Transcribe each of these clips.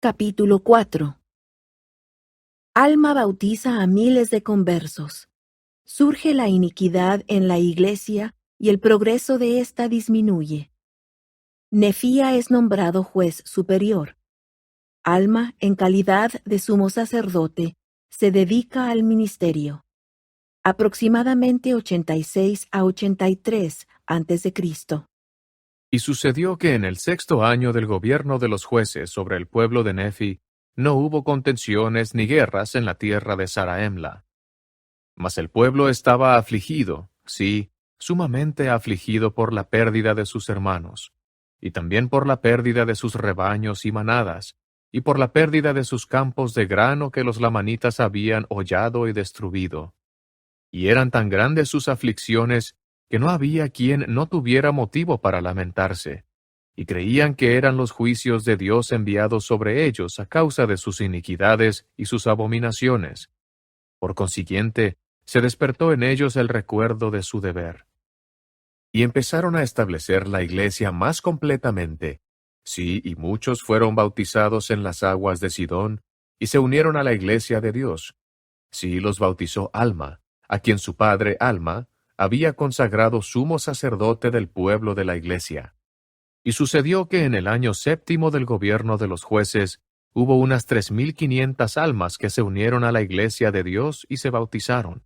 Capítulo 4. Alma bautiza a miles de conversos. Surge la iniquidad en la iglesia y el progreso de ésta disminuye. Nefía es nombrado juez superior. Alma, en calidad de sumo sacerdote, se dedica al ministerio. Aproximadamente 86 a 83 a.C. Y sucedió que en el 6º año del gobierno de los jueces sobre el pueblo de Nefi, no hubo contenciones ni guerras en la tierra de Zaraemla. Mas el pueblo estaba afligido, sí, sumamente afligido por la pérdida de sus hermanos, y también por la pérdida de sus rebaños y manadas, y por la pérdida de sus campos de grano que los lamanitas habían hollado y destruido. Y eran tan grandes sus aflicciones que no había quien no tuviera motivo para lamentarse, y creían que eran los juicios de Dios enviados sobre ellos a causa de sus iniquidades y sus abominaciones. Por consiguiente, se despertó en ellos el recuerdo de su deber. Y empezaron a establecer la iglesia más completamente. Sí, y muchos fueron bautizados en las aguas de Sidón, y se unieron a la iglesia de Dios. Sí, los bautizó Alma, a quien su padre Alma había consagrado sumo sacerdote del pueblo de la iglesia. Y sucedió que en el año 7º del gobierno de los jueces hubo unas 3,500 almas que se unieron a la iglesia de Dios y se bautizaron.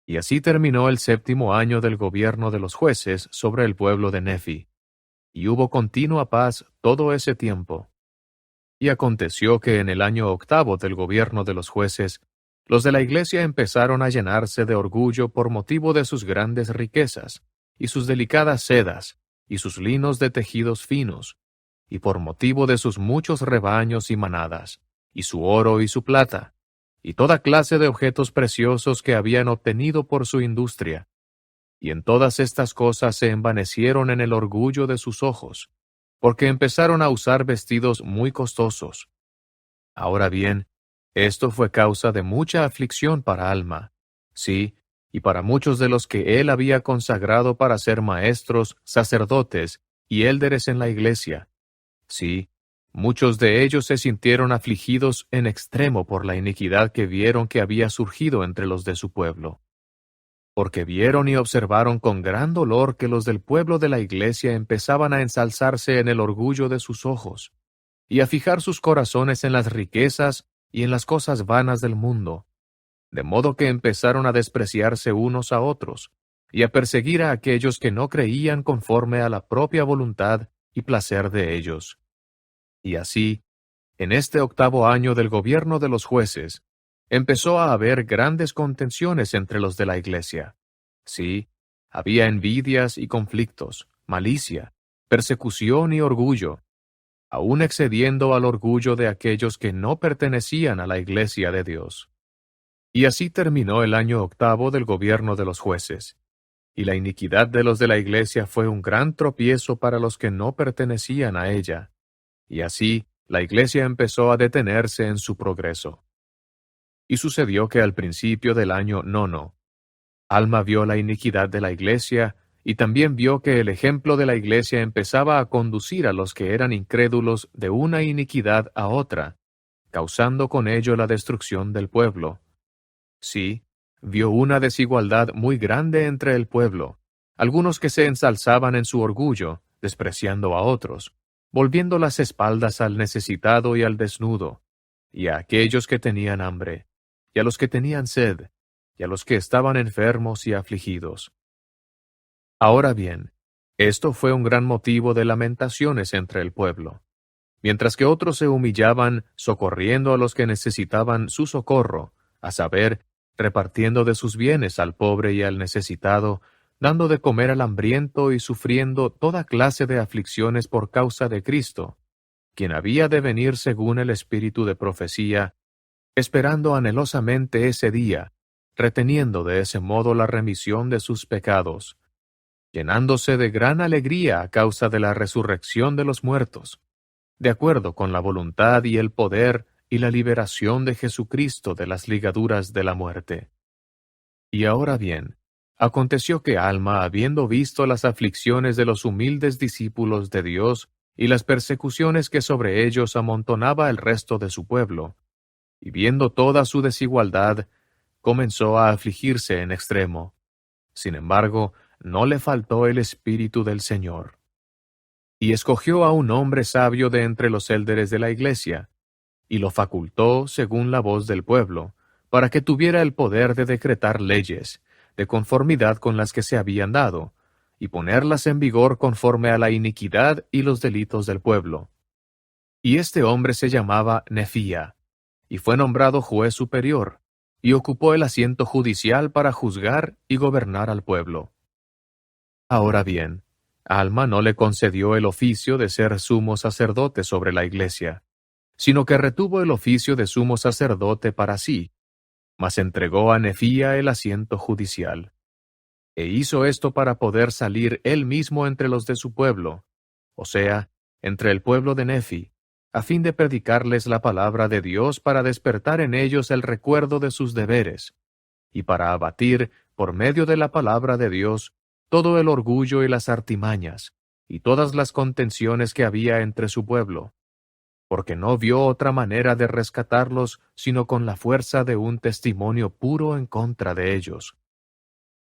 Y así terminó el 7º año del gobierno de los jueces sobre el pueblo de Nefi. Y hubo continua paz todo ese tiempo. Y aconteció que en el año 8º del gobierno de los jueces, los de la iglesia empezaron a llenarse de orgullo por motivo de sus grandes riquezas, y sus delicadas sedas, y sus linos de tejidos finos, y por motivo de sus muchos rebaños y manadas, y su oro y su plata, y toda clase de objetos preciosos que habían obtenido por su industria. Y en todas estas cosas se envanecieron en el orgullo de sus ojos, porque empezaron a usar vestidos muy costosos. Ahora bien, esto fue causa de mucha aflicción para Alma, sí, y para muchos de los que él había consagrado para ser maestros, sacerdotes y élderes en la iglesia. Sí, muchos de ellos se sintieron afligidos en extremo por la iniquidad que vieron que había surgido entre los de su pueblo. Porque vieron y observaron con gran dolor que los del pueblo de la iglesia empezaban a ensalzarse en el orgullo de sus ojos, y a fijar sus corazones en las riquezas y en las cosas vanas del mundo, de modo que empezaron a despreciarse unos a otros, y a perseguir a aquellos que no creían conforme a la propia voluntad y placer de ellos. Y así, en este 8º año del gobierno de los jueces, empezó a haber grandes contenciones entre los de la iglesia. Sí, había envidias y conflictos, malicia, persecución y orgullo, aún excediendo al orgullo de aquellos que no pertenecían a la iglesia de Dios. Y así terminó el año 8º del gobierno de los jueces. Y la iniquidad de los de la iglesia fue un gran tropiezo para los que no pertenecían a ella. Y así, la iglesia empezó a detenerse en su progreso. Y sucedió que al principio del año 9, Alma vio la iniquidad de la iglesia, y también vio que el ejemplo de la iglesia empezaba a conducir a los que eran incrédulos de una iniquidad a otra, causando con ello la destrucción del pueblo. Sí, vio una desigualdad muy grande entre el pueblo, algunos que se ensalzaban en su orgullo, despreciando a otros, volviendo las espaldas al necesitado y al desnudo, y a aquellos que tenían hambre, y a los que tenían sed, y a los que estaban enfermos y afligidos. Ahora bien, esto fue un gran motivo de lamentaciones entre el pueblo. Mientras que otros se humillaban, socorriendo a los que necesitaban su socorro, a saber, repartiendo de sus bienes al pobre y al necesitado, dando de comer al hambriento y sufriendo toda clase de aflicciones por causa de Cristo, quien había de venir según el espíritu de profecía, esperando anhelosamente ese día, reteniendo de ese modo la remisión de sus pecados, llenándose de gran alegría a causa de la resurrección de los muertos, de acuerdo con la voluntad y el poder y la liberación de Jesucristo de las ligaduras de la muerte. Y ahora bien, aconteció que Alma, habiendo visto las aflicciones de los humildes discípulos de Dios y las persecuciones que sobre ellos amontonaba el resto de su pueblo, y viendo toda su desigualdad, comenzó a afligirse en extremo. Sin embargo, no le faltó el Espíritu del Señor. Y escogió a un hombre sabio de entre los élderes de la iglesia, y lo facultó según la voz del pueblo, para que tuviera el poder de decretar leyes, de conformidad con las que se habían dado, y ponerlas en vigor conforme a la iniquidad y los delitos del pueblo. Y este hombre se llamaba Nefía, y fue nombrado juez superior, y ocupó el asiento judicial para juzgar y gobernar al pueblo. Ahora bien, Alma no le concedió el oficio de ser sumo sacerdote sobre la iglesia, sino que retuvo el oficio de sumo sacerdote para sí, mas entregó a Nefía el asiento judicial. E hizo esto para poder salir él mismo entre los de su pueblo, o sea, entre el pueblo de Nefi, a fin de predicarles la palabra de Dios para despertar en ellos el recuerdo de sus deberes, y para abatir, por medio de la palabra de Dios, todo el orgullo y las artimañas, y todas las contenciones que había entre su pueblo, porque no vio otra manera de rescatarlos sino con la fuerza de un testimonio puro en contra de ellos.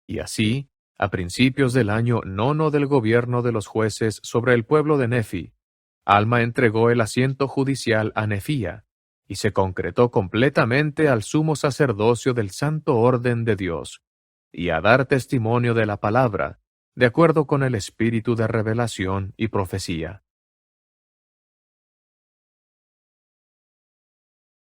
Y así, a principios del año nono del gobierno de los jueces sobre el pueblo de Nefi, Alma entregó el asiento judicial a Nefía, y se concretó completamente al sumo sacerdocio del santo orden de Dios, y a dar testimonio de la palabra, de acuerdo con el espíritu de revelación y profecía.